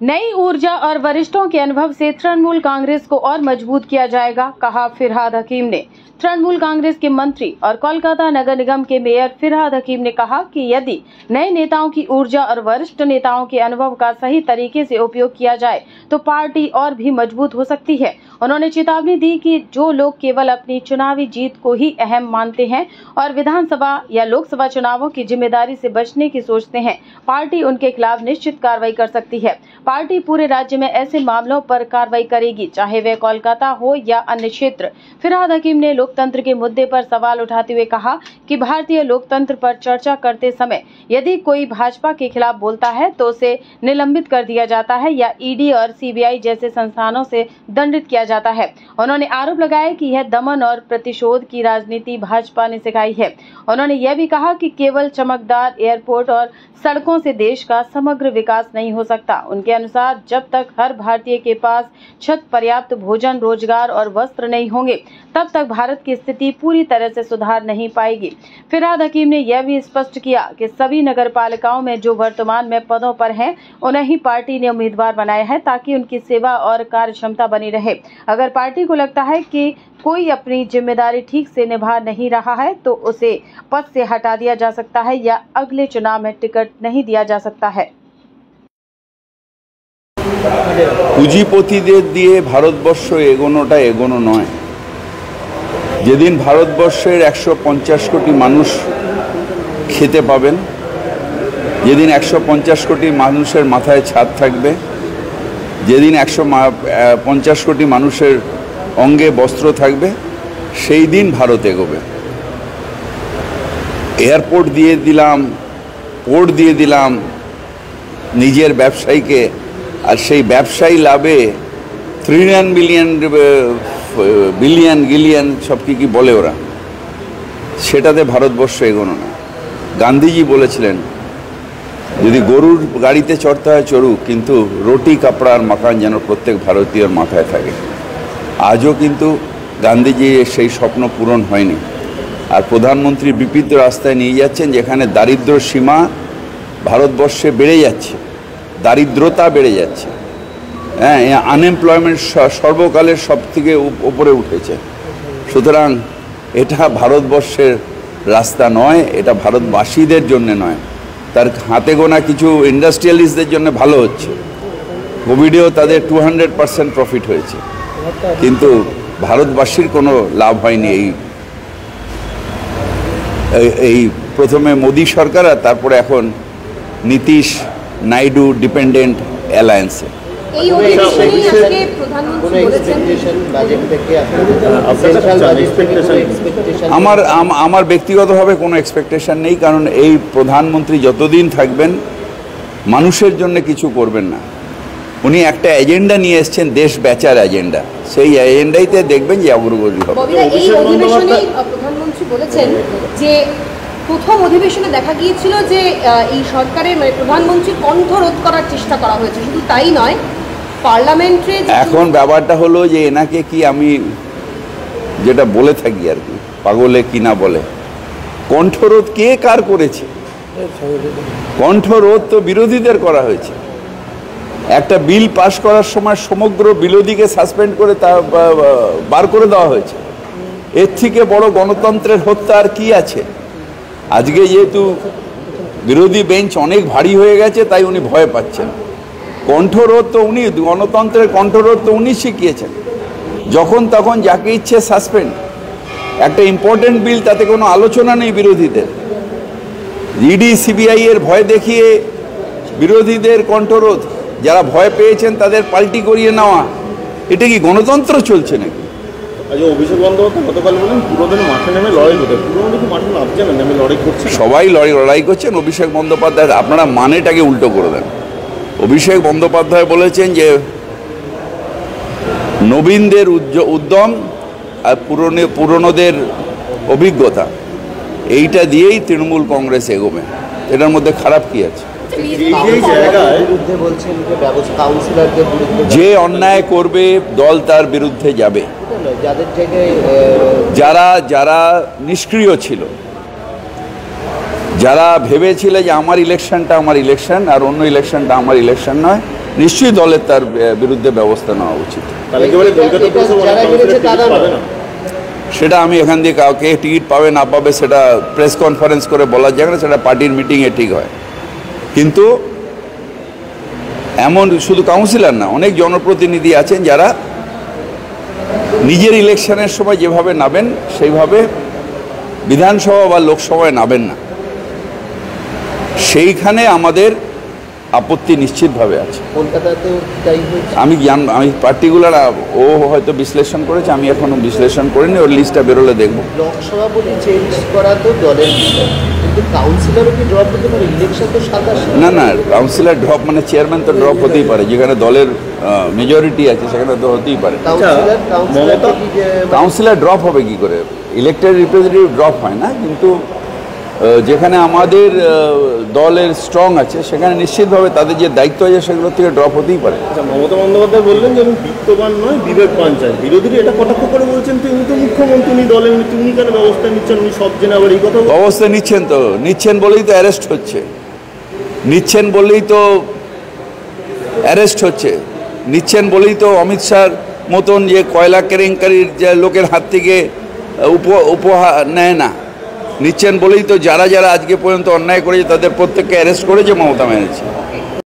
नई ऊर्जा और वरिष्ठों के अनुभव से तृणमूल कांग्रेस को और मजबूत किया जाएगा, कहा फिरहाद हकीम ने। तृणमूल कांग्रेस के मंत्री और कोलकाता नगर निगम के मेयर फिरहाद हकीम ने कहा कि यदि नए नेताओं की ऊर्जा और वरिष्ठ नेताओं के अनुभव का सही तरीके से उपयोग किया जाए तो पार्टी और भी मजबूत हो सकती है। उन्होंने चेतावनी दी कि जो लोग केवल अपनी चुनावी जीत को ही अहम मानते हैं और विधानसभा या लोकसभा चुनावों की जिम्मेदारी से बचने की सोचते हैं, पार्टी उनके खिलाफ निश्चित कार्रवाई कर सकती है। पार्टी पूरे राज्य में ऐसे मामलों पर कार्रवाई करेगी, चाहे वे कोलकाता हो या अन्य क्षेत्र। फिरहाद हकीम ने लोकतंत्र के मुद्दे पर सवाल उठाते हुए कहा कि भारतीय लोकतंत्र पर चर्चा करते समय यदि कोई भाजपा के खिलाफ बोलता है तो उसे निलंबित कर दिया जाता है या ईडी और सीबीआई जैसे संस्थानों से दंडित किया जाता है। उन्होंने आरोप लगाया कि यह दमन और प्रतिशोध की राजनीति भाजपा ने सिखाई है। उन्होंने यह भी कहा कि केवल चमकदार एयरपोर्ट और सड़कों से देश का समग्र विकास नहीं हो सकता। उनके अनुसार जब तक हर भारतीय के पास छत, पर्याप्त भोजन, रोजगार और वस्त्र नहीं होंगे तब तक भारत की स्थिति पूरी तरह से सुधार नहीं पाएगी। फिरहाद हकीम ने यह भी स्पष्ट किया कि सभी नगर पालिकाओं में जो वर्तमान में पदों पर हैं उन्हें ही पार्टी ने उम्मीदवार बनाया है ताकि उनकी सेवा और कार्य क्षमता बनी रहे। अगर पार्टी को लगता है कि कोई अपनी जिम्मेदारी ठीक से निभा नहीं रहा है तो उसे पद से हटा दिया जा सकता है या अगले चुनाव में टिकट नहीं दिया जा सकता है। পুঁজিপতিদের দিয়ে ভারতবর্ষ এগোনোটা এগোনো নয়। যেদিন ভারতবর্ষের 150 কোটি মানুষ খেতে পাবেন, যেদিন 150 কোটি মানুষের মাথায় ছাদ থাকবে, যেদিন 150 কোটি মানুষের অঙ্গে বস্ত্র থাকবে, সেই দিন ভারত এগোবে। এয়ারপোর্ট দিয়ে দিলাম, পোর্ট দিয়ে দিলাম নিজের ব্যবসায়ীকে, আর সেই ব্যবসায়ী লাভে ট্রিলিয়ন বিলিয়ন গিলিয়ন সব কি বলে ওরা, সেটাতে ভারতবর্ষ এগোনো না। গান্ধীজি বলেছিলেন যদি গরুর গাড়িতে চড়তে হয় চড়ুক, কিন্তু রুটি কাপড় আর মাকান যেন প্রত্যেক ভারতীয়র মাথায় থাকে। আজও কিন্তু গান্ধীজির সেই স্বপ্ন পূরণ হয়নি। আর প্রধানমন্ত্রী বিপরীত রাস্তায় নিয়ে যাচ্ছেন, যেখানে দারিদ্র সীমা ভারতবর্ষে বেড়ে যাচ্ছে, দারিদ্রতা বেড়ে যাচ্ছে। হ্যাঁ, আনএমপ্লয়মেন্ট সর্বকালের সব থেকে উপরে উঠেছে। সুতরাং এটা ভারতবর্ষের রাস্তা নয়, এটা ভারতবাসীদের জন্য নয়, তার হাতে গোনা কিছু ইন্ডাস্ট্রিয়ালিস্টদের জন্য ভালো হচ্ছে। কোভিডেও তাদের 200% প্রফিট হয়েছে, কিন্তু ভারতবাসীর কোনো লাভ হয়নি। এই প্রথমে মোদী সরকার আর তারপরে এখন নীতিশ নাইডু ডিপেন্ডেন্ট অ্যালায়েন্সে। আমার ব্যক্তিগতভাবে কোনো এক্সপেকটেশন নেই, কারণ এই প্রধানমন্ত্রী যতদিন থাকবেন মানুষের জন্য কিছু করবেন না। উনি একটা এজেন্ডা নিয়ে এসছেন, দেশ বেচার এজেন্ডা, সেই এজেন্ডাইতে দেখবেন যে অগ্রগতি হবে। প্রধানমন্ত্রী বলেছেন যে প্রথম অধিবেশনে দেখা গিয়েছিল যে এই সরকারের প্রধানমন্ত্রীর কণ্ঠ রোধ করার চেষ্টা করা হয়েছে। শুধু তাই নয়, পার্লামেন্টে এখন ব্যাপারটা হলো যে এনাকে কি আমি যেটা বলে থাকি আর কি, পাগলে কি না বলে, কণ্ঠরোধ কে কার করেছে? কণ্ঠরোধ তো বিরোধীদের করা হয়েছে। একটা বিল পাস করার সময় সমগ্র বিরোধীকে সাসপেন্ড করে তা বার করে দেওয়া হয়েছে। এর থেকে বড় গণতন্ত্রের হত্যা আর কি আছে? আজকে যেহেতু বিরোধী বেঞ্চ অনেক ভারী হয়ে গেছে তাই উনি ভয় পাচ্ছেন। কণ্ঠরোধ তো উনি, গণতন্ত্রের কণ্ঠরোধ তো উনি শিখিয়েছেন। যখন তখন যাকে ইচ্ছে সাসপেন্ড। একটা ইম্পর্টেন্ট বিল, তাতে কোনো আলোচনা নেই বিরোধীদের। ইডি সিবিআই এর ভয় দেখিয়ে বিরোধীদের কণ্ঠরোধ, যারা ভয় পেয়েছেন তাদের পাল্টি করিয়ে নেওয়া, এটা কি গণতন্ত্র চলছে নাকি? অভিষেক বন্দ্যোপাধ্যায় গতকাল বলেন পুরোদিন মাঠে নেমে লড়াই করতে, মাঠে নামছেন, আমি লড়াই করছি। সবাই লড়াই করছেন। অভিষেক বন্দ্যোপাধ্যায়, আপনারা মানেটাকে উল্টো করে দেন। অভিষেক বন্দ্যোপাধ্যায় বলেছেন যে নবীনদের উদ্যম আর পুরনোদের অভিজ্ঞতা, এইটা দিয়েই তৃণমূল কংগ্রেস এগোবে। এটার মধ্যে খারাপ কি আছে? যে অন্যায় করবে দল তার বিরুদ্ধে যাবে। যারা নিষ্ক্রিয় ছিল, যারা ভেবেছিল যে আমার ইলেকশনটা আমার ইলেকশন আর অন্য ইলেকশনটা আমার ইলেকশন নয়, নিশ্চয়ই দলের তার বিরুদ্ধে ব্যবস্থা নেওয়া উচিত। তাহলে কি বলে কলকাতা পুরসভা কাউন্সিলর টিকিট পাবে না? সেটা আমি এখান দিয়ে কাউকে টিকিট পাবে না পাবে সেটা প্রেস কনফারেন্স করে বলা যায় না, সেটা পার্টির মিটিংয়ে ঠিক হয়। কিন্তু এমন শুধু কাউন্সিলর না, অনেক জনপ্রতিনিধি আছেন যারা নিজের ইলেকশনের সময় যেভাবে নাবেন সেইভাবে বিধানসভা বা লোকসভায় নাবেন না, সেইখানে আমাদের আপত্তি নিশ্চিতভাবে আছে। কলকাতাতেও তাই হয়েছে। আমি পার্টিকুলার ও হয়তো বিশ্লেষণ করেছে, আমি এখনো বিশ্লেষণ করিনি, ওর লিস্টটা বেরোলে দেখব। লোকসভাপতি চেঞ্জ করা তো দলের বিষয়, কিন্তু কাউন্সিলরও কি ড্রপ হতে পারে? ইলেকশন তো 27। না না, কাউন্সিলর ড্রপ মানে চেয়ারম্যান তো ড্রপ হতেই পারে, যেখানে দলের মেজরিটি আছে সেখানে তো হতেই পারে। কাউন্সিলর ড্রপ হবে কি করে? ইলেক্টেড রিপ্রেজেন্টেটিভ ড্রপ হয় না, কিন্তু যেখানে আমাদের দলের স্ট্রং আছে সেখানে নিশ্চিতভাবে তাদের যে দায়িত্ব আছে সেগুলো থেকে ড্রপ হতেই পারে। আচ্ছা, মমতা বন্দ্যোপাধ্যায় বললেন যে আমি বিত্তবান নয়, বিবেকবান চাই। বিরোধীরা এটা কটাক্ষ করে বলছেন তিনি তো মুখ্যমন্ত্রী, উনি দলের উনি কেন ব্যবস্থা নিচ্ছেন? উনি সব জেনে আবার এই কথা ব্যবস্থা নিচ্ছেন, তো নিচ্ছেন বলেই তো অ্যারেস্ট হচ্ছে, নিচ্ছেন বলেই তো অ্যারেস্ট হচ্ছে, নিচ্ছেন বলেই তো অমিত শাহর মতন যে কয়লা কেলেঙ্কারির যে লোকের হাত থেকে উপহার নেয় না, নিচ্ছেন বলেই তো যারা যারা আজকে পর্যন্ত অন্যায় করেছে তাদের প্রত্যেককে অ্যারেস্ট করেছে মমতা ব্যানার্জি।